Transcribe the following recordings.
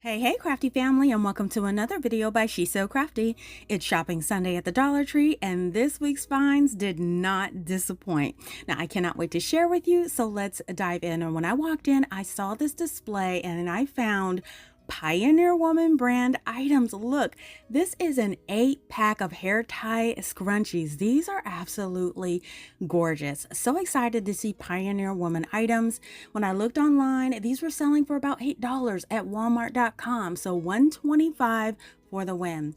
Hey crafty family, and welcome to another video by She's So Crafty. It's shopping Sunday at the Dollar Tree, and this week's finds did not disappoint. Now I cannot wait to share with you, so let's dive in. And when I walked in, I saw this display and I found Pioneer Woman brand items. Look, this is an 8-pack of hair tie scrunchies. These are absolutely gorgeous. So excited to see Pioneer Woman items. When I looked online, these were selling for about $8 at walmart.com. So $125 for the win.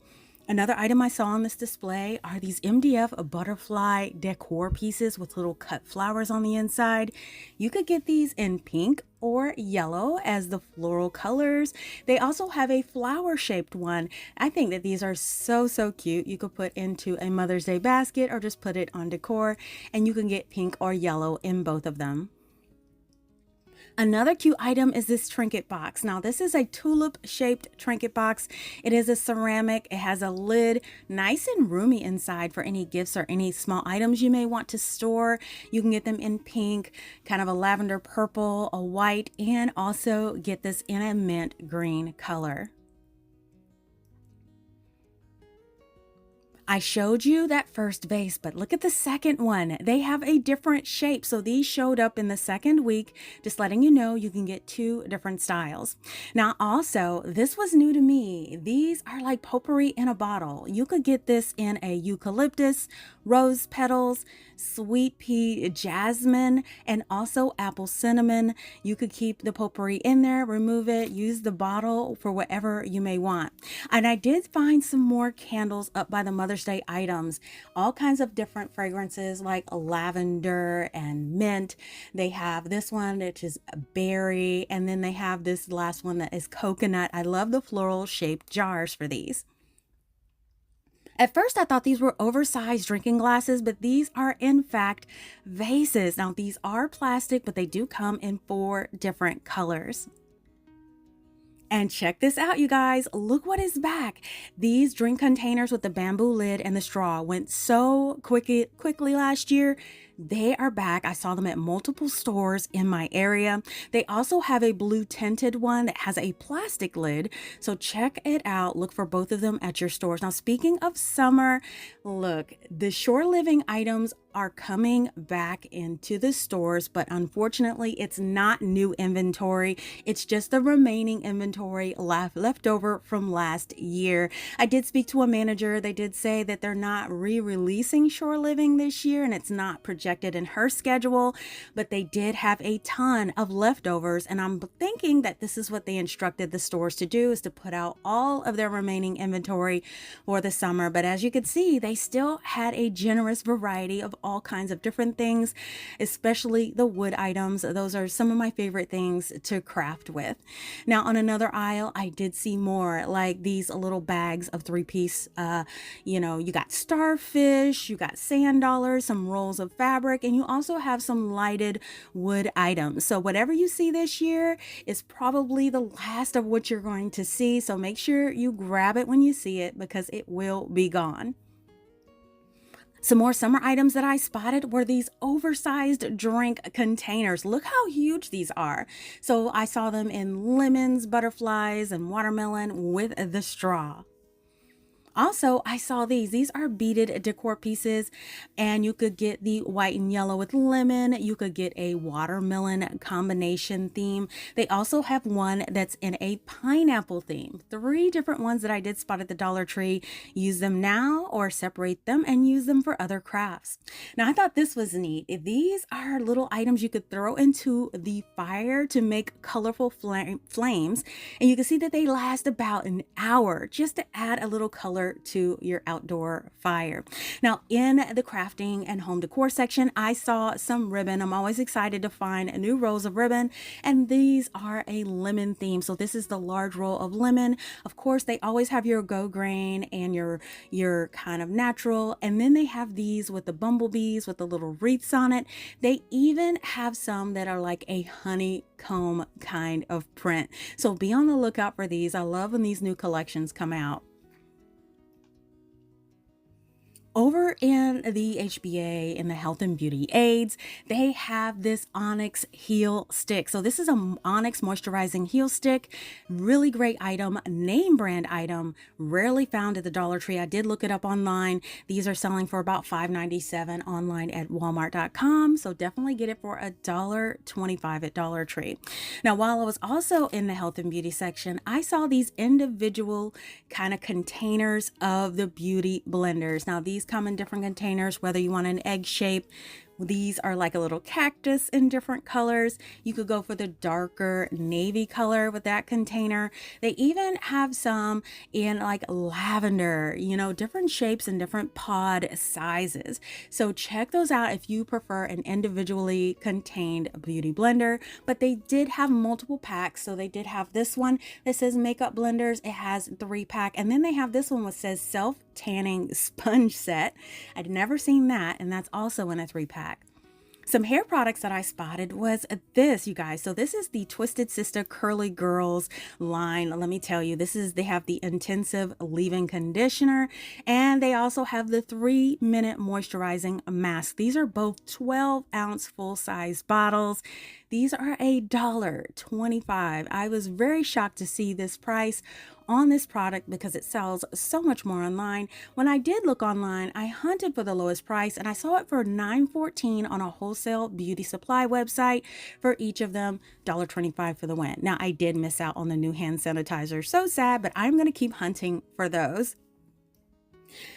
Another item I saw on this display are these MDF butterfly decor pieces with little cut flowers on the inside. You could get these in pink or yellow as the floral colors. They also have a flower shaped one. I think that these are so cute. You could put into a Mother's Day basket or just put it on decor, and you can get pink or yellow in both of them. Another cute item is this trinket box. Now this is a tulip shaped trinket box. It is a ceramic. It has a lid, nice and roomy inside for any gifts or any small items you may want to store. You can get them in pink, kind of a lavender purple, a white, and also get this in a mint green color. I showed you that first vase, but look at the second one. They have a different shape. So these showed up in the second week, just letting you know you can get 2 different styles. Now, also, this was new to me. These are like potpourri in a bottle. You could get this in a eucalyptus, rose petals, sweet pea jasmine, and also apple cinnamon. You could keep the potpourri in there, remove it, use the bottle for whatever you may want. And I did find some more candles up by the Mother's Day items, all kinds of different fragrances like lavender and mint. They have this one, which is berry, and then they have this last one that is coconut. I love the floral shaped jars for these. At first, I thought these were oversized drinking glasses, but these are in fact vases. Now, these are plastic, but they do come in 4 different colors. And check this out, you guys. Look what is back. These drink containers with the bamboo lid and the straw went so quickly last year. They are back. I saw them at multiple stores in my area. They also have a blue tinted one that has a plastic lid. So check it out. Look for both of them at your stores. Now, speaking of summer, look, the shore living items are coming back into the stores, but unfortunately it's not new inventory. It's just the remaining inventory left over from last year. I did speak to a manager. They did say that they're not re-releasing shore living this year, and it's not projected in her schedule, but they did have a ton of leftovers, and I'm thinking that this is what they instructed the stores to do, is to put out all of their remaining inventory for the summer. But as you can see, they still had a generous variety of all kinds of different things, especially the wood items. Those are some of my favorite things to craft with. Now, on another aisle, I did see more like these little bags of 3-piece, you got starfish, you got sand dollars, some rolls of fabric, and you also have some lighted wood items. So whatever you see this year is probably the last of what you're going to see. So make sure you grab it when you see it, because it will be gone. Some more summer items that I spotted were these oversized drink containers. Look how huge these are. So I saw them in lemons, butterflies, and watermelon with the straw. Also, I saw these are beaded decor pieces, and you could get the white and yellow with lemon. You could get a watermelon combination theme. They also have one that's in a pineapple theme. 3 different ones that I did spot at the Dollar Tree. Use them now or separate them and use them for other crafts. Now, I thought this was neat. These are little items you could throw into the fire to make colorful flames, and you can see that they last about an hour, just to add a little color to your outdoor fire. Now, in the crafting and home decor section, I saw some ribbon. I'm always excited to find new rolls of ribbon, and these are a lemon theme. So this is the large roll of lemon. Of course, they always have your go grain and your kind of natural, and then they have these with the bumblebees with the little wreaths on it. They even have some that are like a honeycomb kind of print. So be on the lookout for these. I love when these new collections come out. Over in the HBA, in the health and beauty aids, they have this Onyx heel stick. So this is a Onyx moisturizing heel stick. Really great item, name brand item, rarely found at the Dollar Tree. I did look it up online. These are selling for about $5.97 online at walmart.com. So definitely get it for $1.25 at Dollar Tree. Now, while I was also in the health and beauty section, I saw these individual kind of containers of the beauty blenders. Now, these come in different containers, whether you want an egg shape. These are like a little cactus in different colors. You could go for the darker navy color with that container. They even have some in like lavender, you know, different shapes and different pod sizes. So check those out if you prefer an individually contained beauty blender. But they did have multiple packs. So they did have this one that says makeup blenders. It has 3-pack. And then they have this one that says self tanning sponge set. I'd never seen that, and that's also in a 3-pack. Some hair products that I spotted was this, you guys. So this is the Twisted Sister Curly Girls line. Let me tell you, they have the intensive leave-in conditioner, and they also have the 3-minute moisturizing mask. These are both 12-ounce full-size bottles. These are $1.25. I was very shocked to see this price on this product because it sells so much more online. When I did look online, I hunted for the lowest price and I saw it for $9.14 on a wholesale beauty supply website. For each of them, $1.25 for the win. Now, I did miss out on the new hand sanitizer. So sad, but I'm going to keep hunting for those.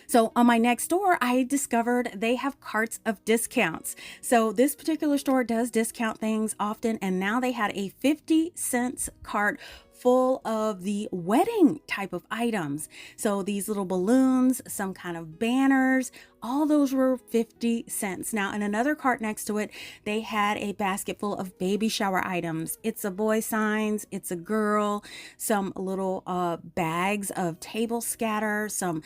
So on my next store, I discovered they have carts of discounts. So this particular store does discount things often, and now they had a 50-cent cart full of the wedding type of items. So these little balloons, some kind of banners, all those were 50 cents. Now in another cart next to it, they had a basket full of baby shower items. It's a boy signs, it's a girl, some little bags of table scatter, some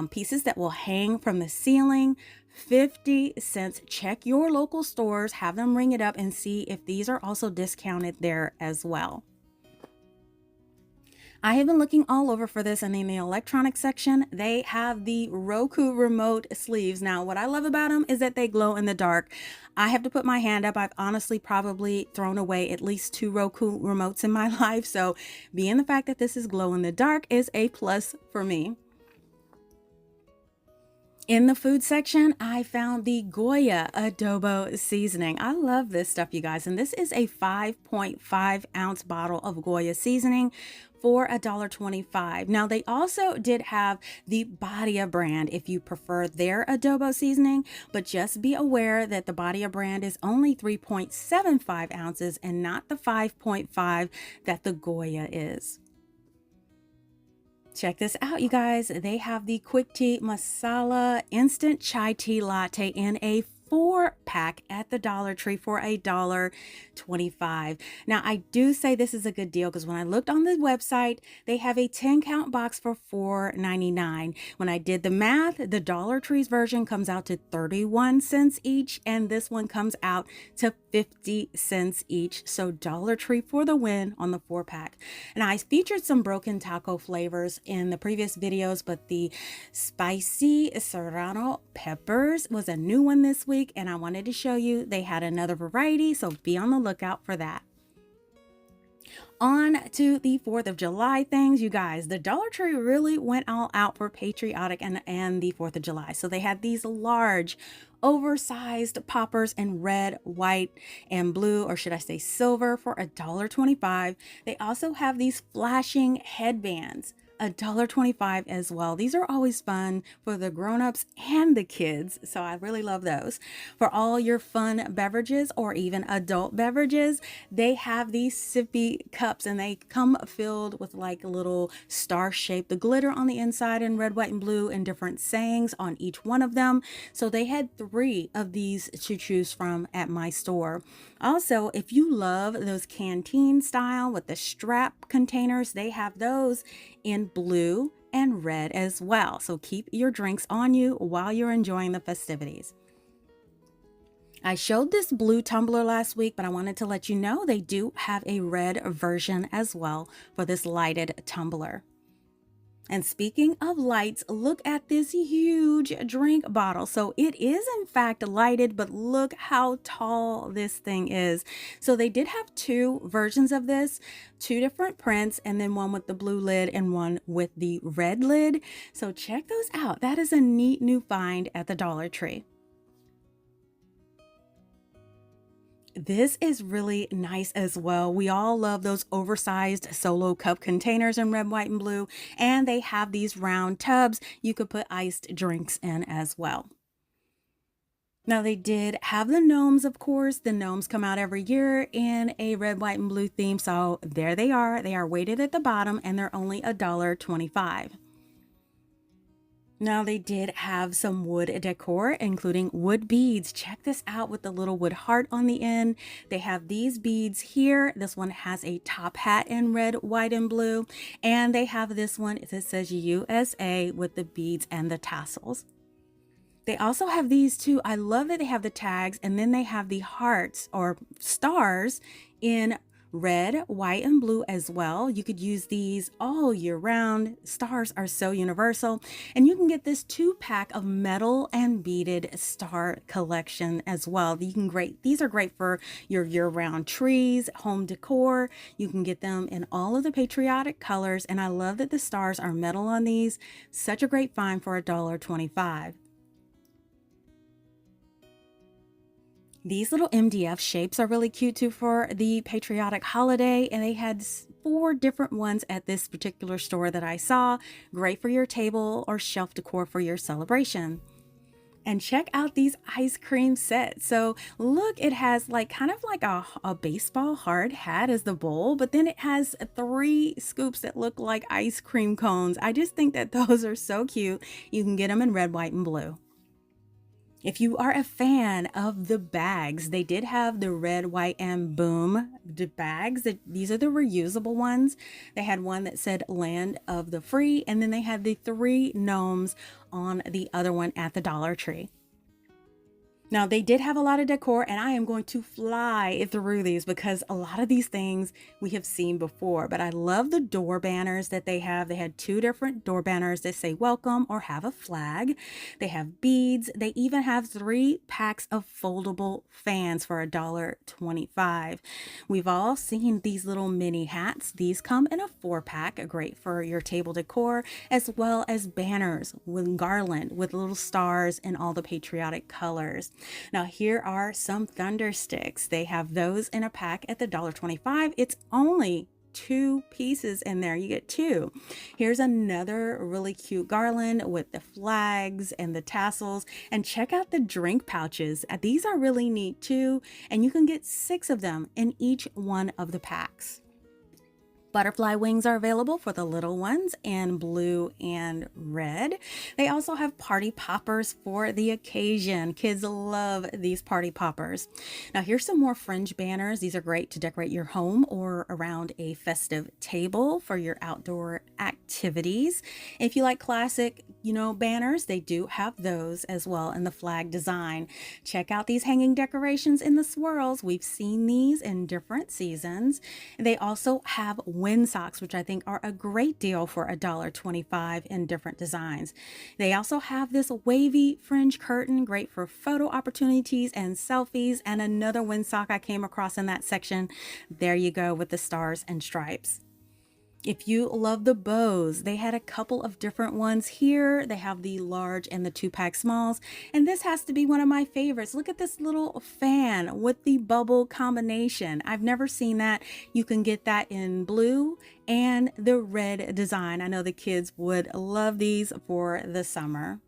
pieces that will hang from the ceiling. 50 cents. Check your local stores, have them ring it up and see if these are also discounted there as well. I have been looking all over for this, and in the electronics section, they have the Roku remote sleeves. Now, what I love about them is that they glow in the dark. I have to put my hand up. I've honestly probably thrown away at least 2 Roku remotes in my life. So being the fact that this is glow in the dark is a plus for me. In the food section, I found the Goya adobo seasoning. I love this stuff, you guys. And this is a 5.5 ounce bottle of Goya seasoning for $1.25. Now, they also did have the Badia brand if you prefer their adobo seasoning, but just be aware that the Badia brand is only 3.75 ounces and not the 5.5 that the Goya is. Check this out, you guys. They have the Quick Tea Masala Instant Chai Tea Latte in a 4-pack at the Dollar Tree for $1.25. Now, I do say this is a good deal because when I looked on the website, they have a 10-count box for $4.99. When I did the math, the Dollar Tree's version comes out to 31 cents each, and this one comes out to 50 cents each. So Dollar Tree for the win on the 4-pack. And I featured some broken taco flavors in the previous videos, but the spicy serrano peppers was a new one this week, and I wanted to show you they had another variety, so be on the lookout for that. On to the 4th of July things, you guys. The Dollar Tree really went all out for Patriotic and the 4th of July. So they had these large, oversized poppers in red, white, and blue, or should I say silver, for $1.25. They also have these flashing headbands, $1.25 as well. These are always fun for the grown-ups and the kids, so I really love those. For all your fun beverages or even adult beverages, they have these sippy cups, and they come filled with like a little star shape, the glitter on the inside in red, white, and blue, and different sayings on each one of them. So they had 3 of these to choose from at my store. Also, if you love those canteen style with the strap containers, they have those in blue and red as well. So keep your drinks on you while you're enjoying the festivities. I showed this blue tumbler last week, but I wanted to let you know they do have a red version as well for this lighted tumbler. And speaking of lights, look at this huge drink bottle. So it is in fact lighted, but look how tall this thing is. So they did have two versions of this, two different prints, and then one with the blue lid and one with the red lid. So check those out. That is a neat new find at the Dollar Tree. This is really nice as well. We all love those oversized solo cup containers in red, white, and blue, and they have these round tubs you could put iced drinks in as well. Now they did have the gnomes, of course. The gnomes come out every year in a red, white, and blue theme, so there they are. They are weighted at the bottom, and they're only $1.25. Now they did have some wood decor, including wood beads. Check this out with the little wood heart on the end. They have these beads here. This one has a top hat in red, white, and blue. And they have this one that says USA with the beads and the tassels. They also have these too. I love that they have the tags, and then they have the hearts or stars in red, white, and blue as well. You could use these all year round. Stars are so universal. And you can get this 2-pack of metal and beaded star collection as well. These are great for your year-round trees, home decor. You can get them in all of the patriotic colors. And I love that the stars are metal on these. Such a great find for $1.25. These little MDF shapes are really cute too for the patriotic holiday, and they had 4 different ones at this particular store that I saw. Great for your table or shelf decor for your celebration. And check out these ice cream sets. So look, it has kind of like a baseball hard hat as the bowl, but then it has 3 scoops that look like ice cream cones. I just think that those are so cute. You can get them in red, white, and blue. If you are a fan of the bags, they did have the red, white, and boom bags. These are the reusable ones. They had one that said Land of the Free, and then they had the 3 gnomes on the other one at the Dollar Tree. Now, they did have a lot of decor, and I am going to fly through these because a lot of these things we have seen before. But I love the door banners that they have. They had 2 different door banners that say welcome or have a flag. They have beads. They even have 3 packs of foldable fans for $1.25. We've all seen these little mini hats. These come in a 4-pack, great for your table decor, as well as banners with garland with little stars in all the patriotic colors. Now here are some thunder sticks. They have those in a pack at the $1.25. It's only 2 pieces in there. You get 2. Here's another really cute garland with the flags and the tassels. And check out the drink pouches. These are really neat too. And you can get 6 of them in each one of the packs. Butterfly wings are available for the little ones in blue and red. They also have party poppers for the occasion. Kids love these party poppers. Now here's some more fringe banners. These are great to decorate your home or around a festive table for your outdoor activities. If you like classic, banners, they do have those as well in the flag design. Check out these hanging decorations in the swirls. We've seen these in different seasons. They also have wind socks, which I think are a great deal for $1.25 in different designs. They also have this wavy fringe curtain, great for photo opportunities and selfies, and another wind sock I came across in that section. There you go with the stars and stripes. If you love the bows, they had a couple of different ones here. They have the large and the 2-pack smalls. And this has to be one of my favorites. Look at this little fan with the bubble combination. I've never seen that. You can get that in blue and the red design. I know the kids would love these for the summer.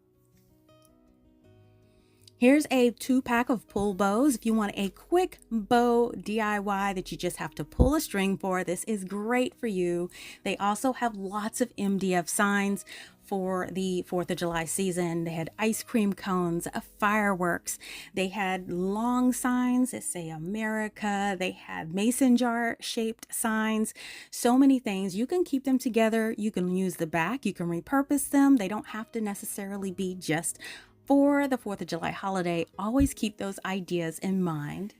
Here's a 2-pack of pull bows. If you want a quick bow DIY that you just have to pull a string for, this is great for you. They also have lots of MDF signs for the 4th of July season. They had ice cream cones, fireworks. They had long signs that say America. They had mason jar shaped signs. So many things. You can keep them together. You can use the back. You can repurpose them. They don't have to necessarily be just for the 4th of July holiday. Always keep those ideas in mind.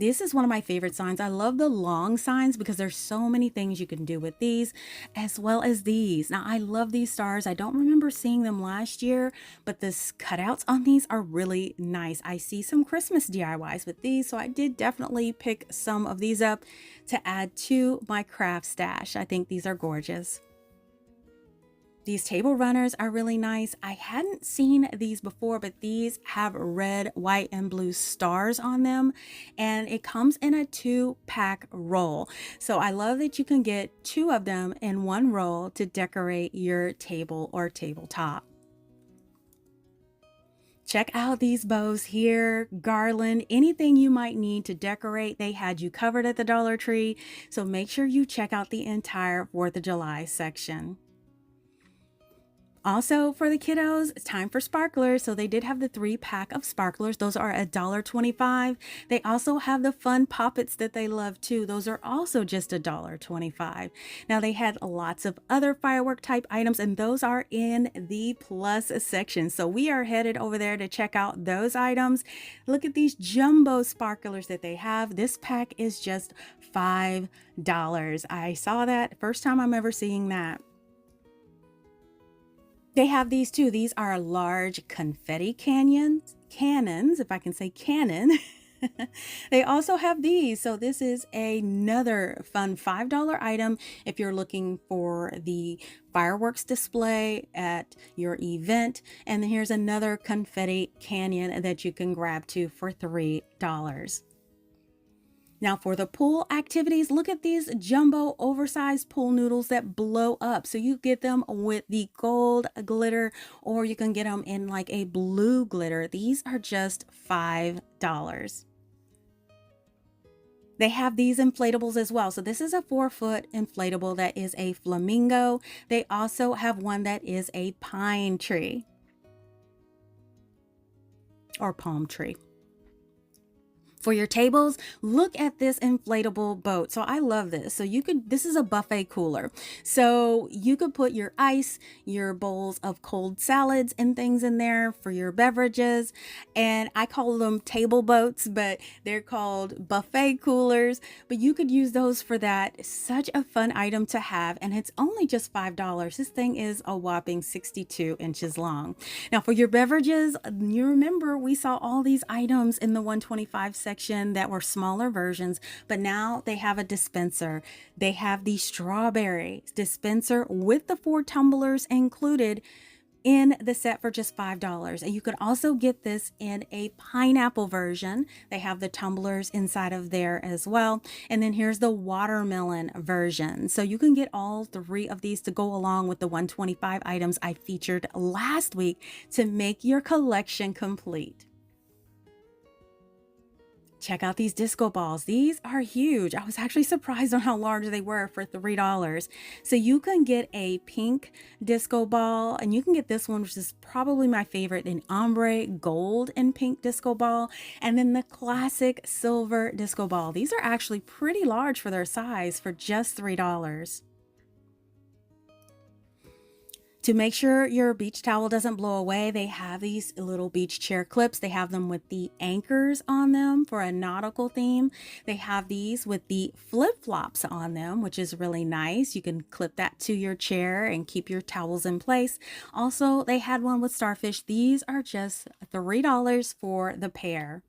This is one of my favorite signs. I love the long signs because there's so many things you can do with these as well as these. Now, I love these stars. I don't remember seeing them last year, but the cutouts on these are really nice. I see some Christmas DIYs with these, so I did definitely pick some of these up to add to my craft stash. I think these are gorgeous. These table runners are really nice. I hadn't seen these before, but these have red, white, and blue stars on them. And it comes in a 2-pack roll. So I love that you can get 2 of them in one roll to decorate your table or tabletop. Check out these bows here, garland, anything you might need to decorate. They had you covered at the Dollar Tree. So make sure you check out the entire 4th of July section. Also for the kiddos, it's time for sparklers. So they did have the 3-pack of sparklers. Those are $1.25. They also have the fun poppets that they love too. Those are also just $1.25. Now they had lots of other firework type items, and those are in the plus section. So we are headed over there to check out those items. Look at these jumbo sparklers that they have. This pack is just $5. I saw that first time I'm ever seeing that. They have these too. These are large confetti cannons, if I can say cannon. They also have these. So this is another fun $5 item if you're looking for the fireworks display at your event. And then here's another confetti canyon that you can grab too for $3. Now for the pool activities, look at these jumbo oversized pool noodles that blow up. So you get them with the gold glitter, or you can get them in like a blue glitter. These are just $5. They have these inflatables as well. So this is a 4-foot inflatable that is a flamingo. They also have one that is a pine tree or palm tree. For your tables, look at this inflatable boat. So I love this. So this is a buffet cooler. So you could put your ice, your bowls of cold salads and things in there for your beverages. And I call them table boats, but they're called buffet coolers. But you could use those for that. It's such a fun item to have. And it's only just $5. This thing is a whopping 62 inches long. Now for your beverages, you remember we saw all these items in the 125 section that were smaller versions, but now they have a dispenser. They have the strawberry dispenser with the 4 tumblers included in the set for just $5. And you could also get this in a pineapple version. They have the tumblers inside of there as well. And then here's the watermelon version. So you can get all 3 of these to go along with the 125 items I featured last week to make your collection complete. Check out these disco balls. These are huge. I was actually surprised on how large they were for $3. So you can get a pink disco ball, and you can get this one, which is probably my favorite, an ombre gold and pink disco ball, and then the classic silver disco ball. These are actually pretty large for their size for just $3. To make sure your beach towel doesn't blow away, they have these little beach chair clips. They have them with the anchors on them for a nautical theme. They have these with the flip-flops on them, which is really nice. You can clip that to your chair and keep your towels in place. Also, they had one with starfish. These are just $3 for the pair.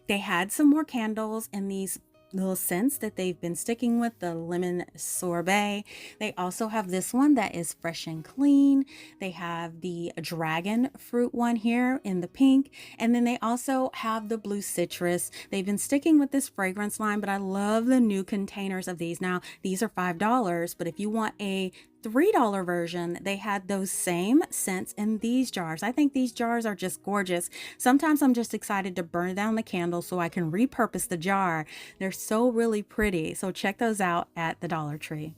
They had some more candles in these little scents that they've been sticking with, the lemon sorbet. They also have this one that is fresh and clean. They have the dragon fruit one here in the pink, and then they also have the blue citrus. They've been sticking with this fragrance line, but I love the new containers of these. Now these are $5, but if you want a $3 version, they had those same scents in these jars. I think these jars are just gorgeous. Sometimes I'm just excited to burn down the candle so I can repurpose the jar. They're so really pretty. So check those out at the Dollar Tree.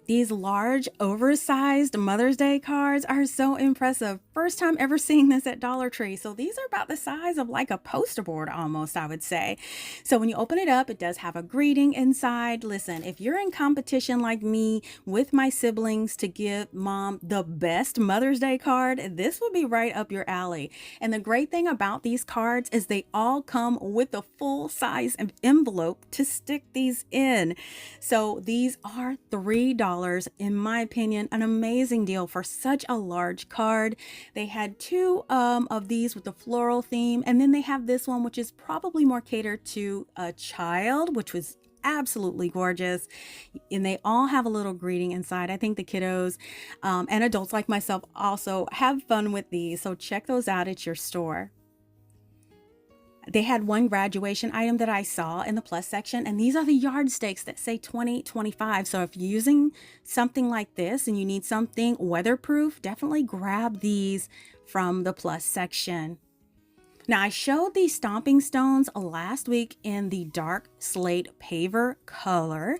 These large, oversized Mother's Day cards are so impressive. first time ever seeing this at Dollar Tree. So these are about the size of like a poster board almost, I would say. So when you open it up, it does have a greeting inside. Listen, if you're in competition like me with my siblings to give mom the best Mother's Day card, this would be right up your alley. And the great thing about these cards is they all come with a full size envelope to stick these in. So these are $3, in my opinion, an amazing deal for such a large card. They had two of these with the floral theme, and then they have this one which is probably more catered to a child, which was absolutely gorgeous. And they all have a little greeting inside. I think the kiddos and adults like myself also have fun with these, so check those out at your store. They had one graduation item that I saw in the plus section, and these are the yardsticks that say 2025. So if you're using something like this and you need something weatherproof, definitely grab these from the plus section. Now, I showed these stomping stones last week in the dark slate paver color.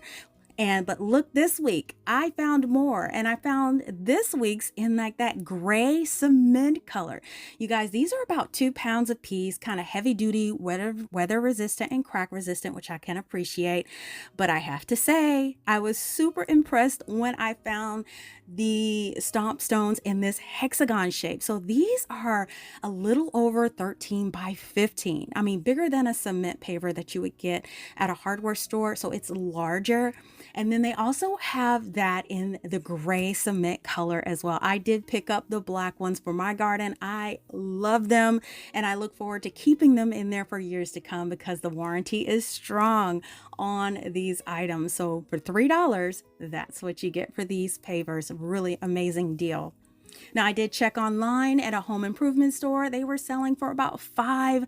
But look, this week I found more, and I found this week's in like that gray cement color. You guys, these are about 2 pounds a piece, kind of heavy duty, weather resistant and crack resistant, which I can appreciate. But I have to say, I was super impressed when I found the stomp stones in this hexagon shape. So these are a little over 13 by 15. I mean, bigger than a cement paver that you would get at a hardware store. So it's larger. And then they also have that in the gray cement color as well. I did pick up the black ones for my garden. I love them, and I look forward to keeping them in there for years to come because the warranty is strong on these items. So for $3, that's what you get for these pavers. Really amazing deal. Now, I did check online at a home improvement store. They were selling for about $5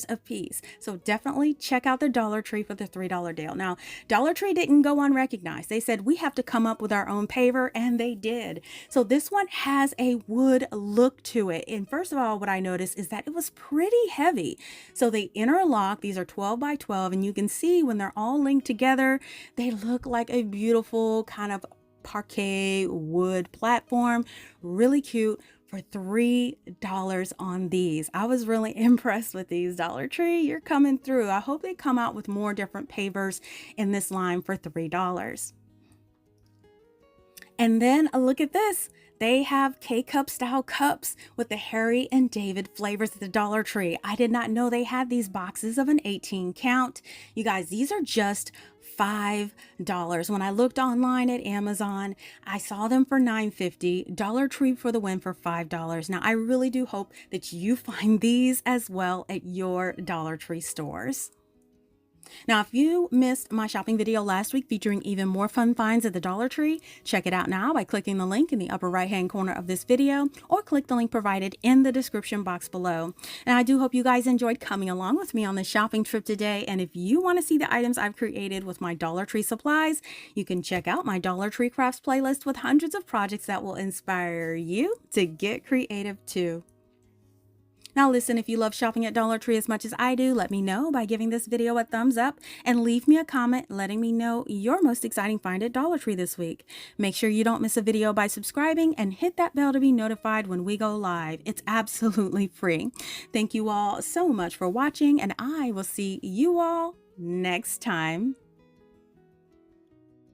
a piece. So definitely check out the Dollar Tree for the $3 deal. Now, Dollar Tree didn't go unrecognized. They said we have to come up with our own paver, and they did. So this one has a wood look to it. And first of all, what I noticed is that it was pretty heavy. So they interlock. These are 12 by 12, and you can see when they're all linked together, they look like a beautiful kind of parquet wood platform. Really cute for $3 on these. I was really impressed with these. Dollar Tree, you're coming through. I hope they come out with more different pavers in this line for $3. And then look at this. They have K-cup style cups with the Harry and David flavors at the Dollar Tree. I did not know they had these boxes of an 18 count. You guys, these are just $5. When I looked online at Amazon, I saw them for $9.50. Dollar Tree for the win for $5. Now, I really do hope that you find these as well at your Dollar Tree stores. Now, if you missed my shopping video last week featuring even more fun finds at the Dollar Tree, check it out now by clicking the link in the upper right-hand corner of this video, or click the link provided in the description box below. And I do hope you guys enjoyed coming along with me on this shopping trip today. And if you want to see the items I've created with my Dollar Tree supplies, you can check out my Dollar Tree Crafts playlist with hundreds of projects that will inspire you to get creative too. Now listen, if you love shopping at Dollar Tree as much as I do, let me know by giving this video a thumbs up and leave me a comment letting me know your most exciting find at Dollar Tree this week. Make sure you don't miss a video by subscribing and hit that bell to be notified when we go live. It's absolutely free. Thank you all so much for watching, and I will see you all next time.